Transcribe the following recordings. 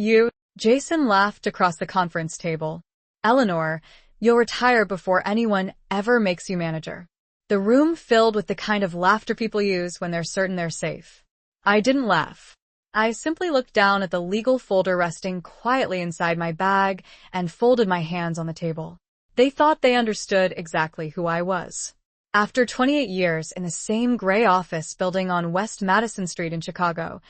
You, Jason laughed across the conference table. Eleanor, you'll retire before anyone ever makes you manager. The room filled with the kind of laughter people use when they're certain they're safe. I didn't laugh. I simply looked down at the legal folder resting quietly inside my bag and folded my hands on the table. They thought they understood exactly who I was. After 28 years in the same gray office building on West Madison Street in Chicago,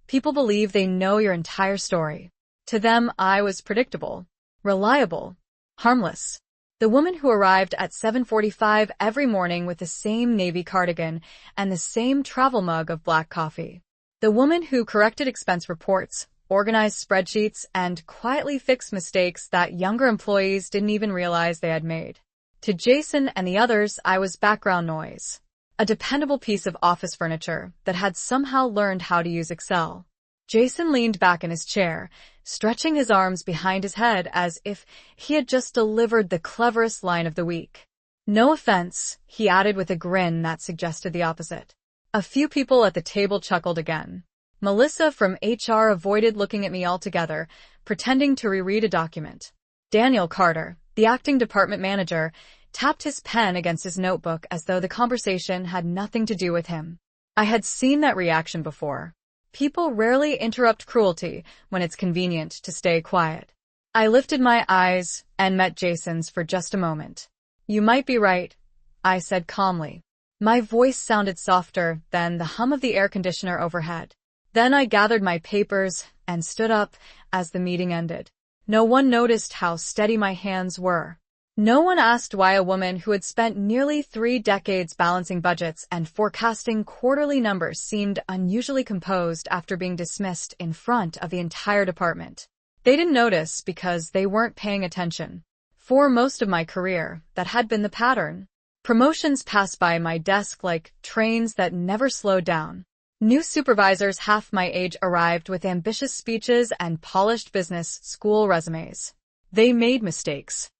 people believe they know your entire story. To them, I was predictable, reliable, harmless. The woman who arrived at 7:45 every morning with the same navy cardigan and the same travel mug of black coffee. The woman who corrected expense reports, organized spreadsheets, and quietly fixed mistakes that younger employees didn't even realize they had made. To Jason and the others, I was background noise. A dependable piece of office furniture that had somehow learned how to use Excel. Jason leaned back in his chair, stretching his arms behind his head as if he had just delivered the cleverest line of the week. No offense, he added with a grin that suggested the opposite. A few people at the table chuckled again. Melissa from HR avoided looking at me altogether, pretending to reread a document. Daniel Carter, the acting department manager, tapped his pen against his notebook as though the conversation had nothing to do with him. I had seen that reaction before. People rarely interrupt cruelty when it's convenient to stay quiet. I lifted my eyes and met Jason's for just a moment. You might be right, I said calmly. My voice sounded softer than the hum of the air conditioner overhead. Then I gathered my papers and stood up as the meeting ended. No one noticed how steady my hands were. No one asked why a woman who had spent nearly 3 decades balancing budgets and forecasting quarterly numbers seemed unusually composed after being dismissed in front of the entire department. They didn't notice because they weren't paying attention. For most of my career, that had been the pattern. Promotions passed by my desk like trains that never slowed down. New supervisors half my age arrived with ambitious speeches and polished business school resumes. They made mistakes.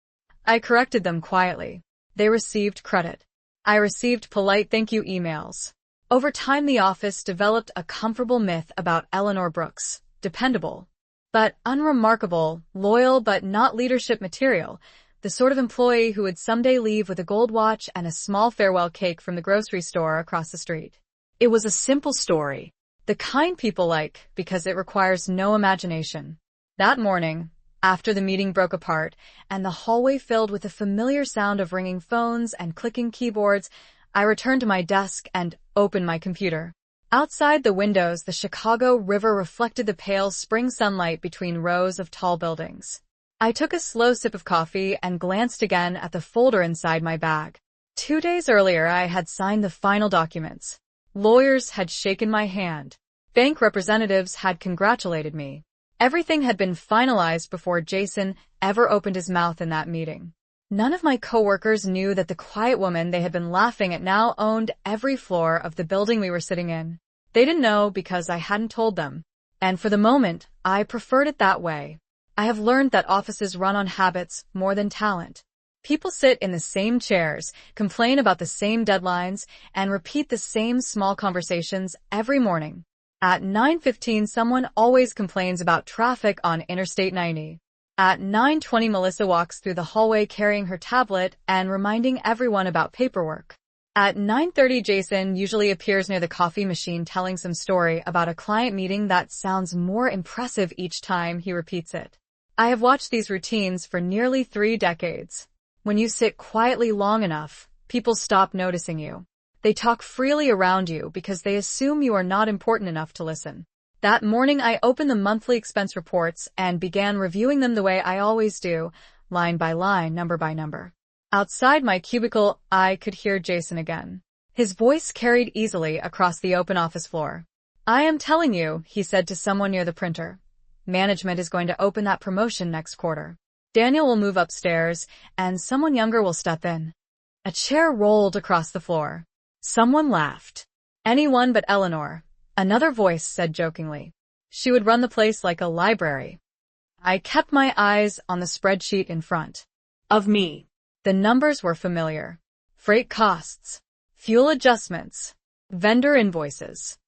I corrected them quietly. They received credit. I received polite thank you emails. Over time, the office developed a comfortable myth about Eleanor Brooks, dependable, but unremarkable, loyal but not leadership material, the sort of employee who would someday leave with a gold watch and a small farewell cake from the grocery store across the street. It was a simple story, the kind people like because it requires no imagination. That morning, after the meeting broke apart and the hallway filled with the familiar sound of ringing phones and clicking keyboards, I returned to my desk and opened my computer. Outside the windows, the Chicago River reflected the pale spring sunlight between rows of tall buildings. I took a slow sip of coffee and glanced again at the folder inside my bag. 2 days earlier, I had signed the final documents. Lawyers had shaken my hand. Bank representatives had congratulated me. Everything had been finalized before Jason ever opened his mouth in that meeting. None of my coworkers knew that the quiet woman they had been laughing at now owned every floor of the building we were sitting in. They didn't know because I hadn't told them. And for the moment, I preferred it that way. I have learned that offices run on habits more than talent. People sit in the same chairs, complain about the same deadlines, and repeat the same small conversations every morning. At 9:15, someone always complains about traffic on Interstate 90. At 9:20, Melissa walks through the hallway carrying her tablet and reminding everyone about paperwork. At 9:30, Jason usually appears near the coffee machine telling some story about a client meeting that sounds more impressive each time he repeats it. I have watched these routines for nearly 3 decades. When you sit quietly long enough, people stop noticing you. They talk freely around you because they assume you are not important enough to listen. That morning, I opened the monthly expense reports and began reviewing them the way I always do, line by line, number by number. Outside my cubicle, I could hear Jason again. His voice carried easily across the open office floor. I am telling you, he said to someone near the printer. Management is going to open that promotion next quarter. Daniel will move upstairs, and someone younger will step in. A chair rolled across the floor. Someone laughed. Anyone but Eleanor, another voice said jokingly. She would run the place like a library. I kept my eyes on the spreadsheet in front of me. The numbers were familiar. Freight costs, fuel adjustments, vendor invoices.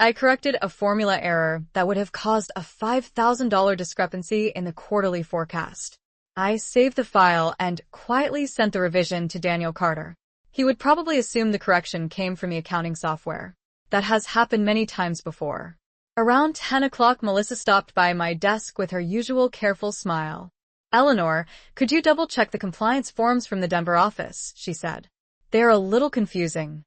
I corrected a formula error that would have caused a $5,000 discrepancy in the quarterly forecast. I saved the file and quietly sent the revision to Daniel Carter. He would probably assume the correction came from the accounting software. That has happened many times before. Around 10 o'clock, Melissa stopped by my desk with her usual careful smile. "Eleanor, could you double-check the compliance forms from the Denver office?" she said. "They're a little confusing."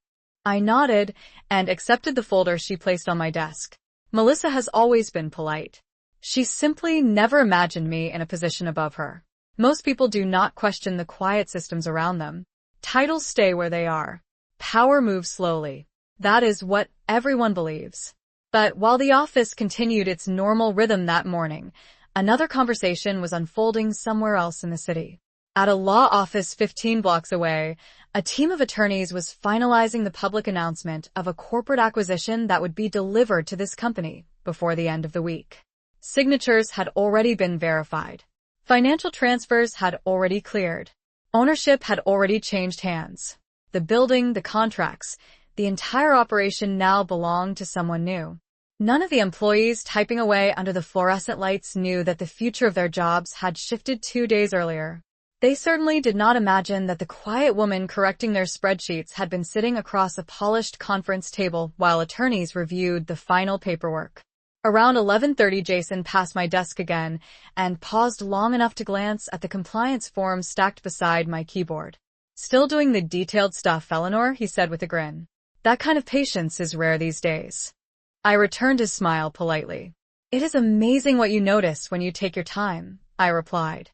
I nodded and accepted the folder she placed on my desk. Melissa has always been polite. She simply never imagined me in a position above her. Most people do not question the quiet systems around them. Titles stay where they are. Power moves slowly. That is what everyone believes. But while the office continued its normal rhythm that morning, another conversation was unfolding somewhere else in the city. At a law office 15 blocks away, a team of attorneys was finalizing the public announcement of a corporate acquisition that would be delivered to this company before the end of the week. Signatures had already been verified. Financial transfers had already cleared. Ownership had already changed hands. The building, the contracts, the entire operation now belonged to someone new. None of the employees typing away under the fluorescent lights knew that the future of their jobs had shifted 2 days earlier. They certainly did not imagine that the quiet woman correcting their spreadsheets had been sitting across a polished conference table while attorneys reviewed the final paperwork. Around 11:30, Jason passed my desk again and paused long enough to glance at the compliance forms stacked beside my keyboard. "Still doing the detailed stuff, Eleanor?" he said with a grin. "That kind of patience is rare these days." I returned his smile politely. "It is amazing what you notice when you take your time," I replied.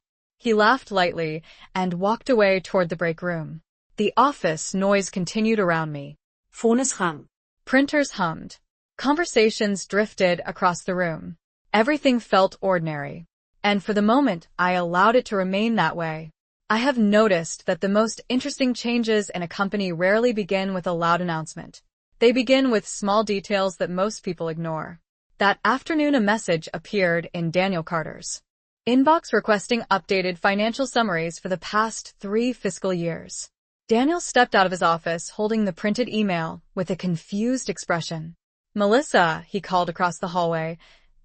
He laughed lightly and walked away toward the break room. The office noise continued around me. Phones rang. Printers hummed. Conversations drifted across the room. Everything felt ordinary. And for the moment, I allowed it to remain that way. I have noticed that the most interesting changes in a company rarely begin with a loud announcement. They begin with small details that most people ignore. That afternoon, a message appeared in Daniel Carter's inbox requesting updated financial summaries for the past 3 fiscal years. Daniel stepped out of his office holding the printed email with a confused expression. "Melissa," he called across the hallway,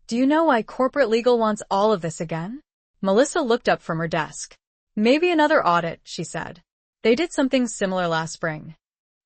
"do you know why corporate legal wants all of this again?" Melissa looked up from her desk. "Maybe another audit," she said. "They did something similar last spring."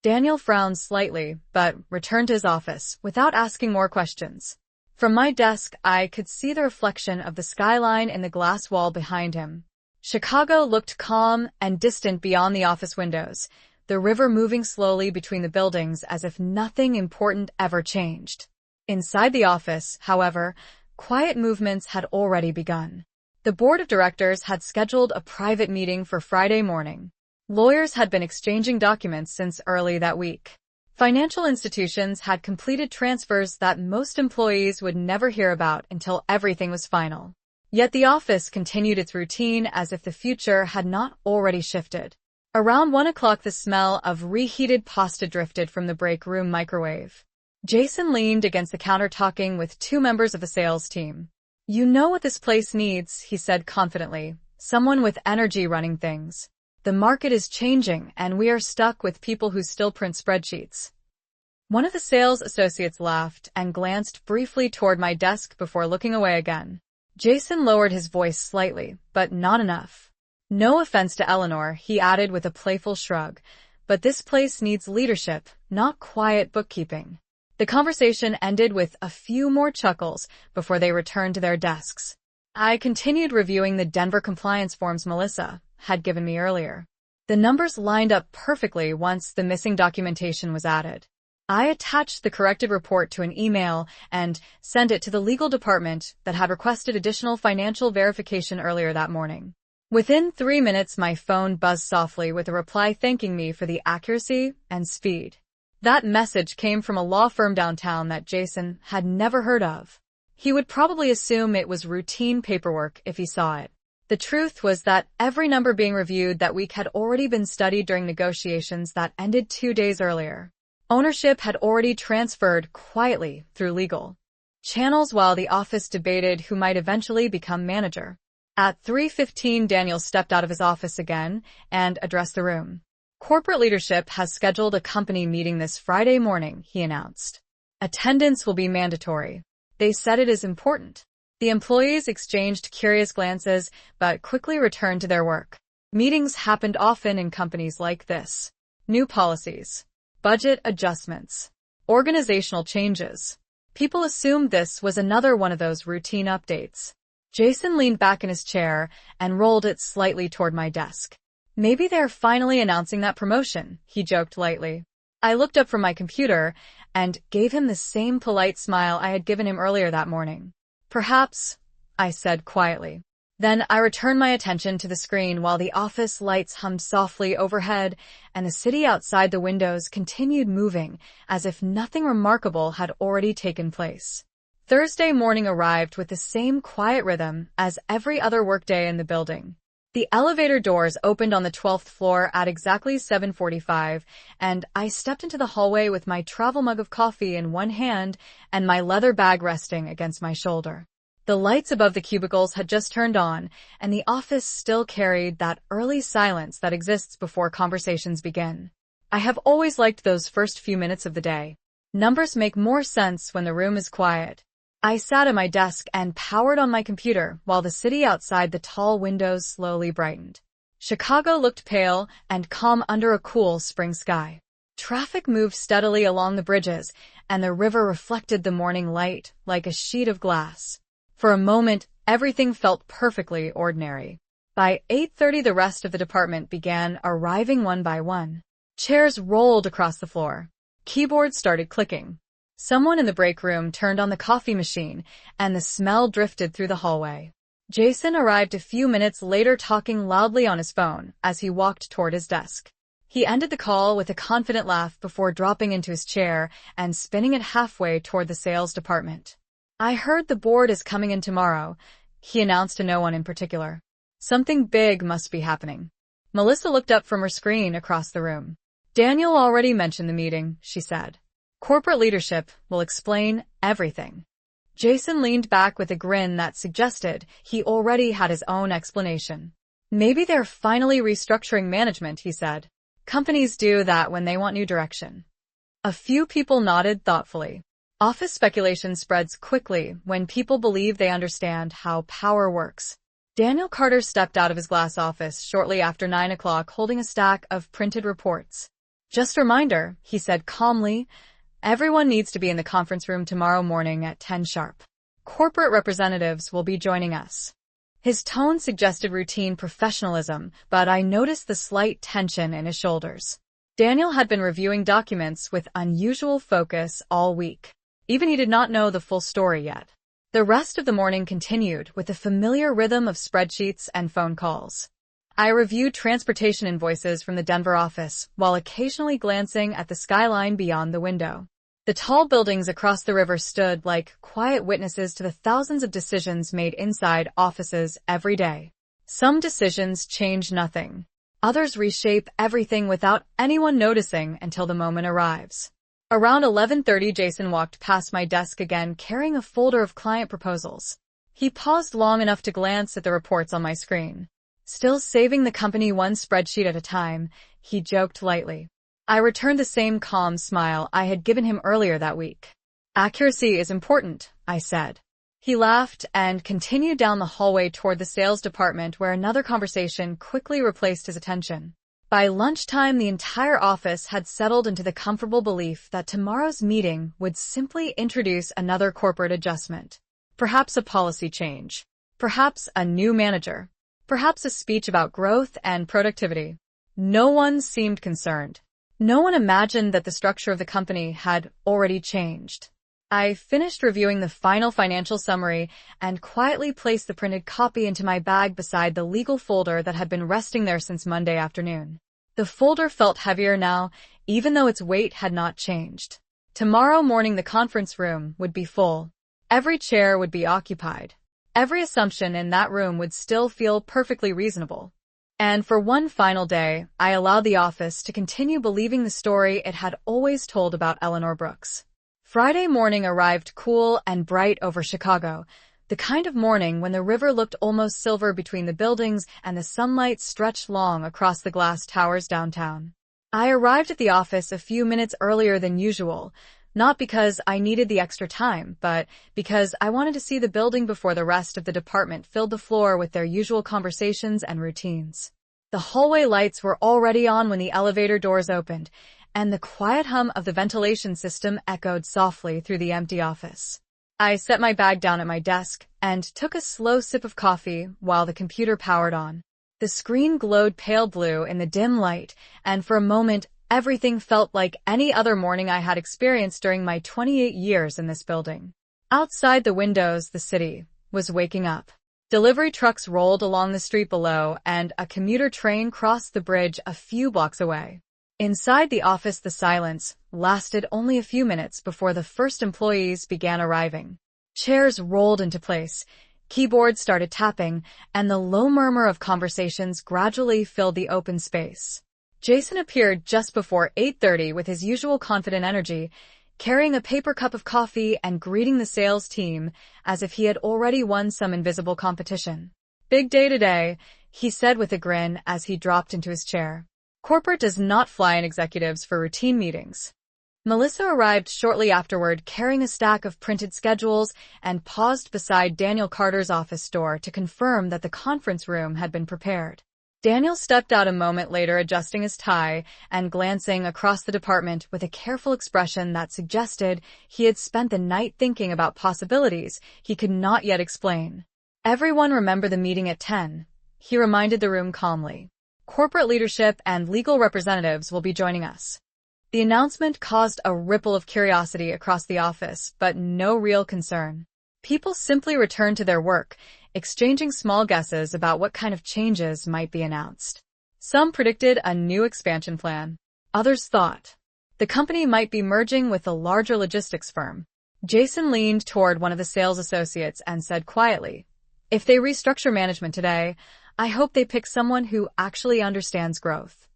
Daniel frowned slightly, but returned to his office without asking more questions. From my desk, I could see the reflection of the skyline in the glass wall behind him. Chicago looked calm and distant beyond the office windows, the river moving slowly between the buildings as if nothing important ever changed. Inside the office, however, quiet movements had already begun. The board of directors had scheduled a private meeting for Friday morning. Lawyers had been exchanging documents since early that week. Financial institutions had completed transfers that most employees would never hear about until everything was final. Yet the office continued its routine as if the future had not already shifted. Around 1 o'clock, the smell of reheated pasta drifted from the break room microwave. Jason leaned against the counter talking with 2 members of the sales team. "You know what this place needs," he said confidently. "Someone with energy running things. The market is changing, and we are stuck with people who still print spreadsheets." One of the sales associates laughed and glanced briefly toward my desk before looking away again. Jason lowered his voice slightly, but not enough. "No offense to Eleanor," he added with a playful shrug, "but this place needs leadership, not quiet bookkeeping." The conversation ended with a few more chuckles before they returned to their desks. I continued reviewing the Denver compliance forms Melissa had given me earlier. The numbers lined up perfectly once the missing documentation was added. I attached the corrected report to an email and sent it to the legal department that had requested additional financial verification earlier that morning. Within 3 minutes, my phone buzzed softly with a reply thanking me for the accuracy and speed. That message came from a law firm downtown that Jason had never heard of. He would probably assume it was routine paperwork if he saw it. The truth was that every number being reviewed that week had already been studied during negotiations that ended 2 days earlier. Ownership had already transferred quietly through legal channels while the office debated who might eventually become manager. At 3:15, Daniel stepped out of his office again and addressed the room. "Corporate leadership has scheduled a company meeting this Friday morning," he announced. Attendance will be mandatory. They said it is important. The employees exchanged curious glances, but quickly returned to their work. Meetings happened often in companies like this. New policies, budget adjustments, organizational changes. People assumed this was another one of those routine updates. Jason leaned back in his chair and rolled it slightly toward my desk. Maybe they're finally announcing that promotion, he joked lightly. I looked up from my computer and gave him the same polite smile I had given him earlier that morning. Perhaps, I said quietly. Then I returned my attention to the screen while the office lights hummed softly overhead and the city outside the windows continued moving as if nothing remarkable had already taken place. Thursday morning arrived with the same quiet rhythm as every other workday in the building. The elevator doors opened on the 12th floor at exactly 7:45, and I stepped into the hallway with my travel mug of coffee in one hand and my leather bag resting against my shoulder. The lights above the cubicles had just turned on, and the office still carried that early silence that exists before conversations begin. I have always liked those first few minutes of the day. Numbers make more sense when the room is quiet. I sat at my desk and powered on my computer while the city outside the tall windows slowly brightened. Chicago looked pale and calm under a cool spring sky. Traffic moved steadily along the bridges, and the river reflected the morning light like a sheet of glass. For a moment, everything felt perfectly ordinary. By 8:30, the rest of the department began arriving one by one. Chairs rolled across the floor. Keyboards started clicking. Someone in the break room turned on the coffee machine, and the smell drifted through the hallway. Jason arrived a few minutes later talking loudly on his phone as he walked toward his desk. He ended the call with a confident laugh before dropping into his chair and spinning it halfway toward the sales department. "I heard the board is coming in tomorrow," he announced to no one in particular. "Something big must be happening." Melissa looked up from her screen across the room. "Daniel already mentioned the meeting," she said. "Corporate leadership will explain everything." Jason leaned back with a grin that suggested he already had his own explanation. "Maybe they're finally restructuring management," he said. "Companies do that when they want new direction." A few people nodded thoughtfully. Office speculation spreads quickly when people believe they understand how power works. Daniel Carter stepped out of his glass office shortly after 9 o'clock holding a stack of printed reports. "Just a reminder," he said calmly, "everyone needs to be in the conference room tomorrow morning at 10 sharp. Corporate representatives will be joining us." His tone suggested routine professionalism, but I noticed the slight tension in his shoulders. Daniel had been reviewing documents with unusual focus all week. Even he did not know the full story yet. The rest of the morning continued with the familiar rhythm of spreadsheets and phone calls. I reviewed transportation invoices from the Denver office while occasionally glancing at the skyline beyond the window. The tall buildings across the river stood like quiet witnesses to the thousands of decisions made inside offices every day. Some decisions change nothing. Others reshape everything without anyone noticing until the moment arrives. Around 11:30, Jason walked past my desk again carrying a folder of client proposals. He paused long enough to glance at the reports on my screen. "Still saving the company one spreadsheet at a time," he joked lightly. I returned the same calm smile I had given him earlier that week. "Accuracy is important," I said. He laughed and continued down the hallway toward the sales department where another conversation quickly replaced his attention. By lunchtime, the entire office had settled into the comfortable belief that tomorrow's meeting would simply introduce another corporate adjustment. Perhaps a policy change. Perhaps a new manager. Perhaps a speech about growth and productivity. No one seemed concerned. No one imagined that the structure of the company had already changed. I finished reviewing the final financial summary and quietly placed the printed copy into my bag beside the legal folder that had been resting there since Monday afternoon. The folder felt heavier now, even though its weight had not changed. Tomorrow morning the conference room would be full. Every chair would be occupied. Every assumption in that room would still feel perfectly reasonable. And for one final day, I allowed the office to continue believing the story it had always told about Eleanor Brooks. Friday morning arrived cool and bright over Chicago, the kind of morning when the river looked almost silver between the buildings and the sunlight stretched long across the glass towers downtown. I arrived at the office a few minutes earlier than usual, Not because I needed the extra time, but because I wanted to see the building before the rest of the department filled the floor with their usual conversations and routines. The hallway lights were already on when the elevator doors opened, and the quiet hum of the ventilation system echoed softly through the empty office. I set my bag down at my desk and took a slow sip of coffee while the computer powered on. The screen glowed pale blue in the dim light, and for a moment, everything felt like any other morning I had experienced during my 28 years in this building. Outside the windows, the city was waking up. Delivery trucks rolled along the street below, and a commuter train crossed the bridge a few blocks away. Inside the office, the silence lasted only a few minutes before the first employees began arriving. Chairs rolled into place, keyboards started tapping, and the low murmur of conversations gradually filled the open space. Jason appeared just before 8:30 with his usual confident energy, carrying a paper cup of coffee and greeting the sales team as if he had already won some invisible competition. "Big day today," he said with a grin as he dropped into his chair. "Corporate does not fly in executives for routine meetings." Melissa arrived shortly afterward carrying a stack of printed schedules and paused beside Daniel Carter's office door to confirm that the conference room had been prepared. Daniel stepped out a moment later, adjusting his tie and glancing across the department with a careful expression that suggested he had spent the night thinking about possibilities he could not yet explain. "Everyone remember the meeting at 10, he reminded the room calmly. "Corporate leadership and legal representatives will be joining us." The announcement caused a ripple of curiosity across the office, but no real concern. People simply returned to their work, exchanging small guesses about what kind of changes might be announced. Some predicted a new expansion plan. Others thought the company might be merging with a larger logistics firm. Jason leaned toward one of the sales associates and said quietly, "If they restructure management today, I hope they pick someone who actually understands growth."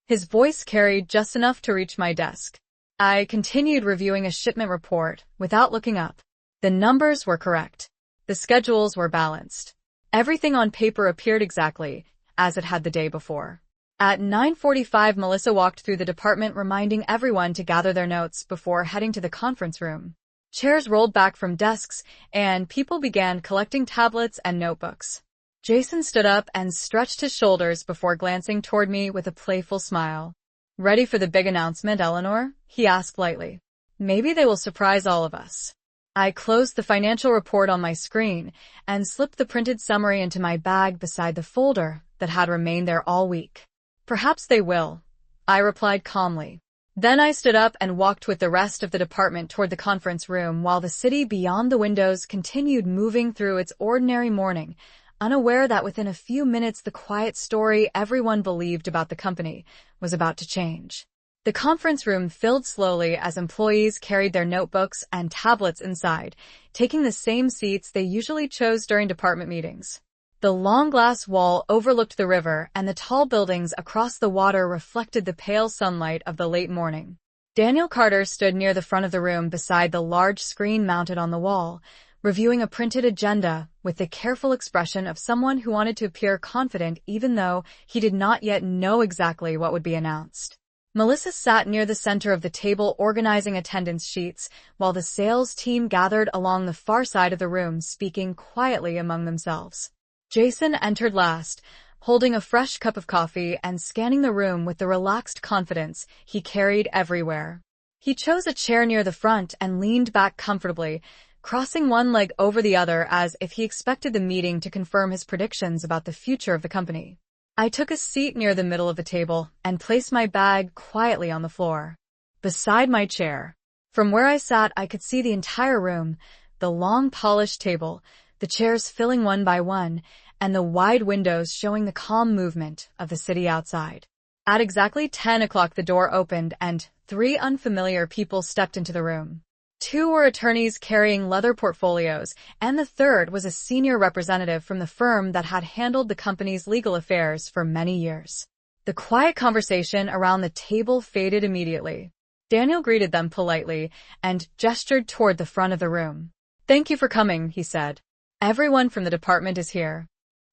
His voice carried just enough to reach my desk. I continued reviewing a shipment report without looking up. The numbers were correct. The schedules were balanced. Everything on paper appeared exactly as it had the day before. At 9:45, Melissa walked through the department, reminding everyone to gather their notes before heading to the conference room. Chairs rolled back from desks, and people began collecting tablets and notebooks. Jason stood up and stretched his shoulders before glancing toward me with a playful smile. "Ready for the big announcement, Eleanor?" he asked lightly. "Maybe they will surprise all of us." I closed the financial report on my screen and slipped the printed summary into my bag beside the folder that had remained there all week. "Perhaps they will," I replied calmly. Then I stood up and walked with the rest of the department toward the conference room while the city beyond the windows continued moving through its ordinary morning, unaware that within a few minutes the quiet story everyone believed about the company was about to change. The conference room filled slowly as employees carried their notebooks and tablets inside, taking the same seats they usually chose during department meetings. The long glass wall overlooked the river, and the tall buildings across the water reflected the pale sunlight of the late morning. Daniel Carter stood near the front of the room beside the large screen mounted on the wall, reviewing a printed agenda with the careful expression of someone who wanted to appear confident even though he did not yet know exactly what would be announced. Melissa sat near the center of the table organizing attendance sheets, while the sales team gathered along the far side of the room speaking quietly among themselves. Jason entered last, holding a fresh cup of coffee and scanning the room with the relaxed confidence he carried everywhere. He chose a chair near the front and leaned back comfortably, crossing one leg over the other as if he expected the meeting to confirm his predictions about the future of the company. I took a seat near the middle of the table and placed my bag quietly on the floor, beside my chair. From where I sat, I could see the entire room, the long polished table, the chairs filling one by one, and the wide windows showing the calm movement of the city outside. At exactly 10 o'clock, the door opened and 3 unfamiliar people stepped into the room. 2 were attorneys carrying leather portfolios, and the third was a senior representative from the firm that had handled the company's legal affairs for many years. The quiet conversation around the table faded immediately. Daniel greeted them politely and gestured toward the front of the room. "Thank you for coming," he said. "Everyone from the department is here."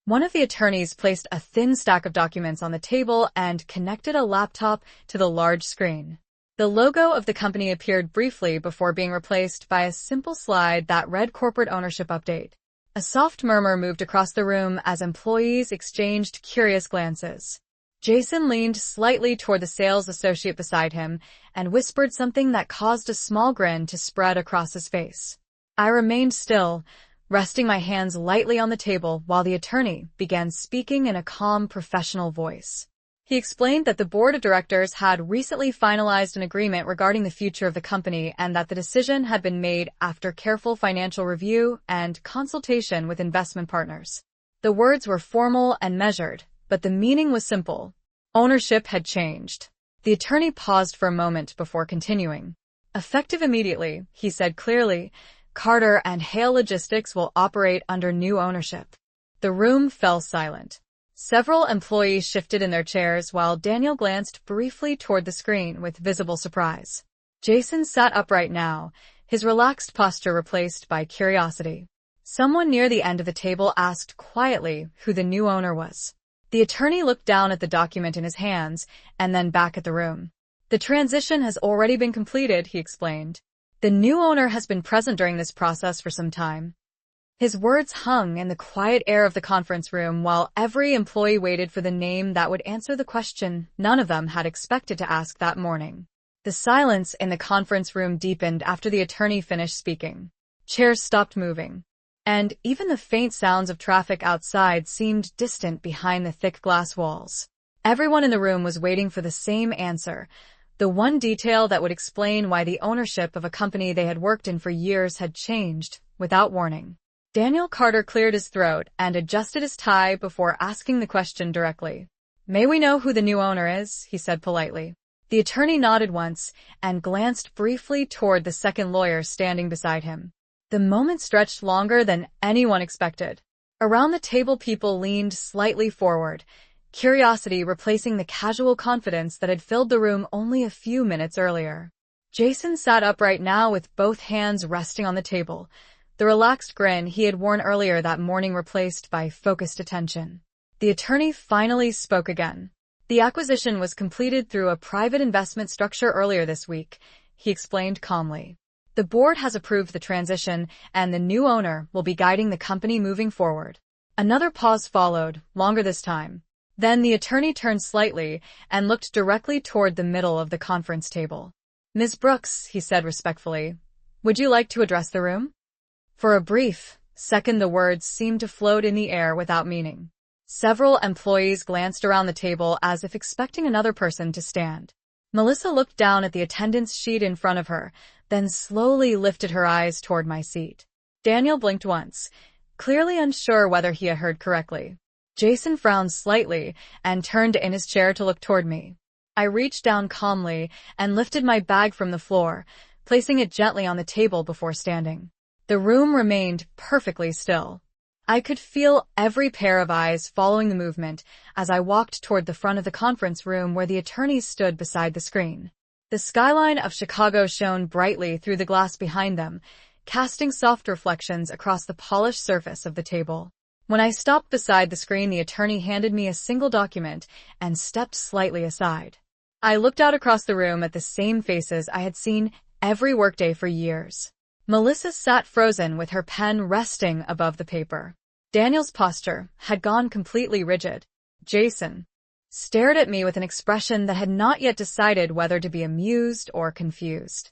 One of the attorneys placed a thin stack of documents on the table and connected a laptop to the large screen. The logo of the company appeared briefly before being replaced by a simple slide that read corporate ownership update. A soft murmur moved across the room as employees exchanged curious glances. Jason leaned slightly toward the sales associate beside him and whispered something that caused a small grin to spread across his face. I remained still, resting my hands lightly on the table while the attorney began speaking in a calm, professional voice. He explained that the board of directors had recently finalized an agreement regarding the future of the company and that the decision had been made after careful financial review and consultation with investment partners. The words were formal and measured, but the meaning was simple. Ownership had changed. The attorney paused for a moment before continuing. Effective immediately, he said clearly, Carter and Hale Logistics will operate under new ownership. The room fell silent. Several employees shifted in their chairs while Daniel glanced briefly toward the screen with visible surprise. Jason sat upright now, his relaxed posture replaced by curiosity. Someone near the end of the table asked quietly who the new owner was. The attorney looked down at the document in his hands and then back at the room. The transition has already been completed, he explained. The new owner has been present during this process for some time. His words hung in the quiet air of the conference room while every employee waited for the name that would answer the question none of them had expected to ask that morning. The silence in the conference room deepened after the attorney finished speaking. Chairs stopped moving, and even the faint sounds of traffic outside seemed distant behind the thick glass walls. Everyone in the room was waiting for the same answer, the one detail that would explain why the ownership of a company they had worked in for years had changed without warning. Daniel Carter cleared his throat and adjusted his tie before asking the question directly. "May we know who the new owner is?" he said politely. The attorney nodded once and glanced briefly toward the second lawyer standing beside him. The moment stretched longer than anyone expected. Around the table, people leaned slightly forward, curiosity replacing the casual confidence that had filled the room only a few minutes earlier. Jason sat upright now with both hands resting on the table, the relaxed grin he had worn earlier that morning replaced by focused attention. The attorney finally spoke again. "The acquisition was completed through a private investment structure earlier this week," he explained calmly. "The board has approved the transition, and the new owner will be guiding the company moving forward." Another pause followed, longer this time. Then the attorney turned slightly and looked directly toward the middle of the conference table. "Ms. Brooks," he said respectfully, "would you like to address the room?" For a brief second, the words seemed to float in the air without meaning. Several employees glanced around the table as if expecting another person to stand. Melissa looked down at the attendance sheet in front of her, then slowly lifted her eyes toward my seat. Daniel blinked once, clearly unsure whether he had heard correctly. Jason frowned slightly and turned in his chair to look toward me. I reached down calmly and lifted my bag from the floor, placing it gently on the table before standing. The room remained perfectly still. I could feel every pair of eyes following the movement as I walked toward the front of the conference room where the attorneys stood beside the screen. The skyline of Chicago shone brightly through the glass behind them, casting soft reflections across the polished surface of the table. When I stopped beside the screen, the attorney handed me a single document and stepped slightly aside. I looked out across the room at the same faces I had seen every workday for years. Melissa sat frozen with her pen resting above the paper. Daniel's posture had gone completely rigid. Jason stared at me with an expression that had not yet decided whether to be amused or confused.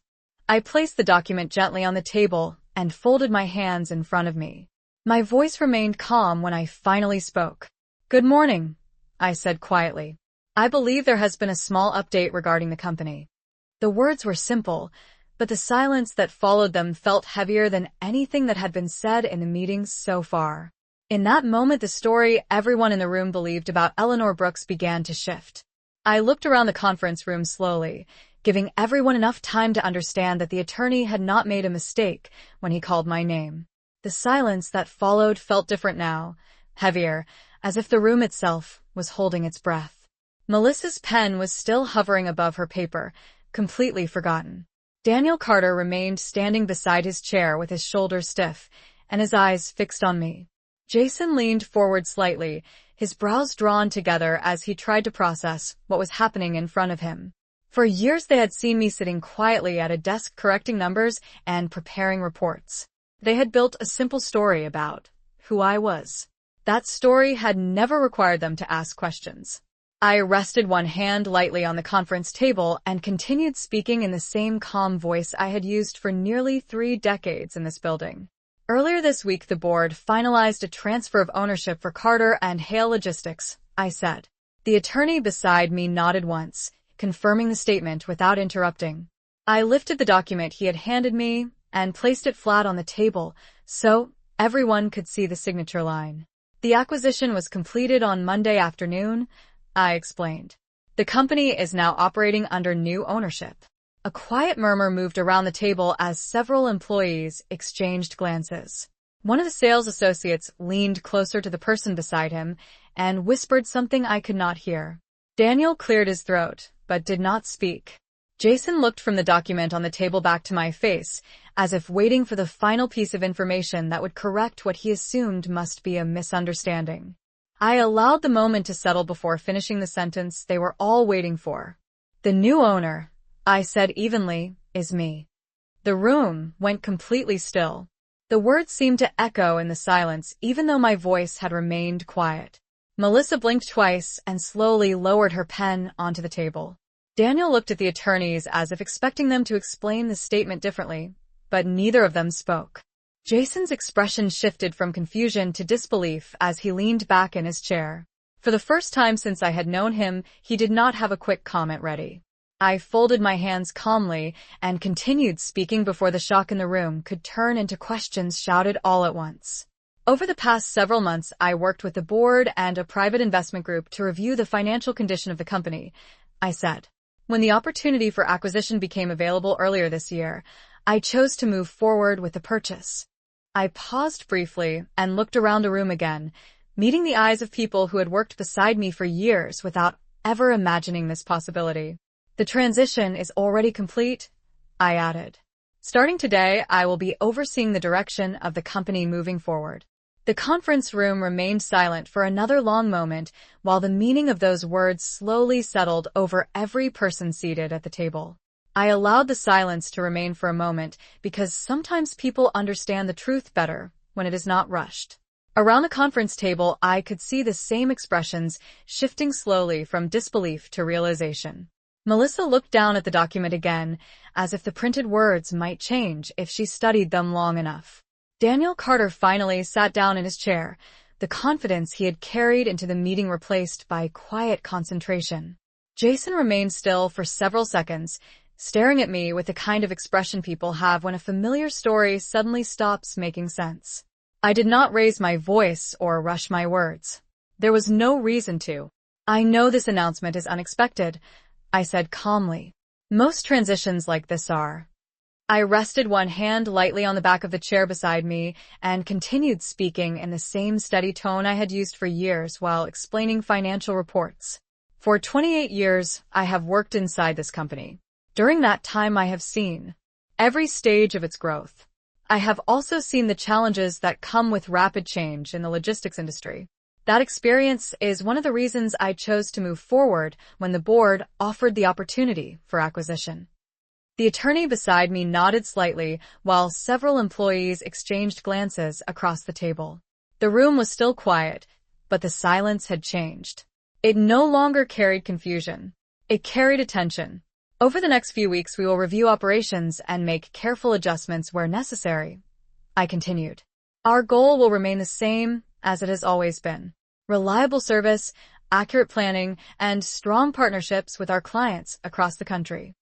I placed the document gently on the table and folded my hands in front of me. My voice remained calm when I finally spoke. "Good morning," I said quietly. "I believe there has been a small update regarding the company." The words were simple, but the silence that followed them felt heavier than anything that had been said in the meetings so far. In that moment, the story everyone in the room believed about Eleanor Brooks began to shift. I looked around the conference room slowly, giving everyone enough time to understand that the attorney had not made a mistake when he called my name. The silence that followed felt different now, heavier, as if the room itself was holding its breath. Melissa's pen was still hovering above her paper, completely forgotten. Daniel Carter remained standing beside his chair with his shoulders stiff and his eyes fixed on me. Jason leaned forward slightly, his brows drawn together as he tried to process what was happening in front of him. For years they had seen me sitting quietly at a desk correcting numbers and preparing reports. They had built a simple story about who I was. That story had never required them to ask questions. I rested one hand lightly on the conference table and continued speaking in the same calm voice I had used for nearly 3 decades in this building. Earlier this week, the board finalized a transfer of ownership for Carter and Hale Logistics, I said. The attorney beside me nodded once, confirming the statement without interrupting. I lifted the document he had handed me and placed it flat on the table so everyone could see the signature line. The acquisition was completed on Monday afternoon, I explained. The company is now operating under new ownership. A quiet murmur moved around the table as several employees exchanged glances. One of the sales associates leaned closer to the person beside him and whispered something I could not hear. Daniel cleared his throat, but did not speak. Jason looked from the document on the table back to my face, as if waiting for the final piece of information that would correct what he assumed must be a misunderstanding. I allowed the moment to settle before finishing the sentence they were all waiting for. The new owner, I said evenly, is me. The room went completely still. The words seemed to echo in the silence, even though my voice had remained quiet. Melissa blinked twice and slowly lowered her pen onto the table. Daniel looked at the attorneys as if expecting them to explain the statement differently, but neither of them spoke. Jason's expression shifted from confusion to disbelief as he leaned back in his chair. For the first time since I had known him, he did not have a quick comment ready. I folded my hands calmly and continued speaking before the shock in the room could turn into questions shouted all at once. Over the past several months, I worked with the board and a private investment group to review the financial condition of the company, I said. When the opportunity for acquisition became available earlier this year, I chose to move forward with the purchase. I paused briefly and looked around the room again, meeting the eyes of people who had worked beside me for years without ever imagining this possibility. The transition is already complete, I added. Starting today, I will be overseeing the direction of the company moving forward. The conference room remained silent for another long moment while the meaning of those words slowly settled over every person seated at the table. I allowed the silence to remain for a moment because sometimes people understand the truth better when it is not rushed. Around the conference table, I could see the same expressions shifting slowly from disbelief to realization. Melissa looked down at the document again, as if the printed words might change if she studied them long enough. Daniel Carter finally sat down in his chair, the confidence he had carried into the meeting replaced by quiet concentration. Jason remained still for several seconds, staring at me with the kind of expression people have when a familiar story suddenly stops making sense. I did not raise my voice or rush my words. There was no reason to. I know this announcement is unexpected, I said calmly. Most transitions like this are. I rested one hand lightly on the back of the chair beside me and continued speaking in the same steady tone I had used for years while explaining financial reports. For 28 years, I have worked inside this company. During that time, I have seen every stage of its growth. I have also seen the challenges that come with rapid change in the logistics industry. That experience is one of the reasons I chose to move forward when the board offered the opportunity for acquisition. The attorney beside me nodded slightly while several employees exchanged glances across the table. The room was still quiet, but the silence had changed. It no longer carried confusion. It carried attention. Over the next few weeks, we will review operations and make careful adjustments where necessary, I continued. Our goal will remain the same as it has always been. Reliable service, accurate planning, and strong partnerships with our clients across the country.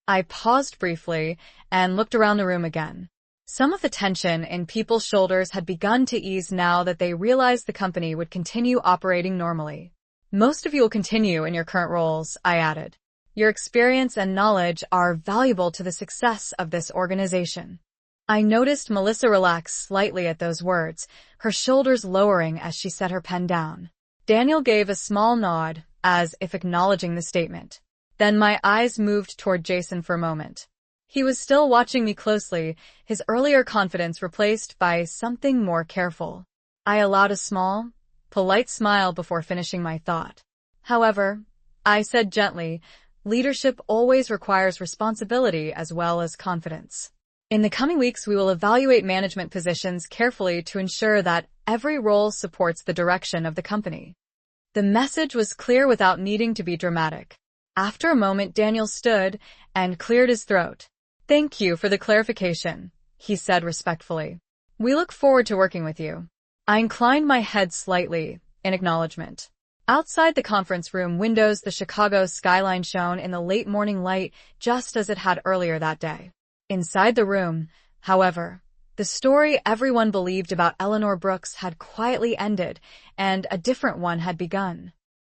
I paused briefly and looked around the room again. Some of the tension in people's shoulders had begun to ease now that they realized the company would continue operating normally. Most of you will continue in your current roles, I added. Your experience and knowledge are valuable to the success of this organization. I noticed Melissa relax slightly at those words, her shoulders lowering as she set her pen down. Daniel gave a small nod, as if acknowledging the statement. Then my eyes moved toward Jason for a moment. He was still watching me closely, his earlier confidence replaced by something more careful. I allowed a small, polite smile before finishing my thought. However, I said gently, Leadership always requires responsibility as well as confidence. In the coming weeks, we will evaluate management positions carefully to ensure that every role supports the direction of the company. The message was clear without needing to be dramatic. After a moment, Daniel stood and cleared his throat. "Thank you for the clarification," he said respectfully. "We look forward to working with you." I inclined my head slightly in acknowledgement. Outside the conference room windows, the Chicago skyline shone in the late morning light just as it had earlier that day. Inside the room, however, the story everyone believed about Eleanor Brooks had quietly ended and a different one had begun.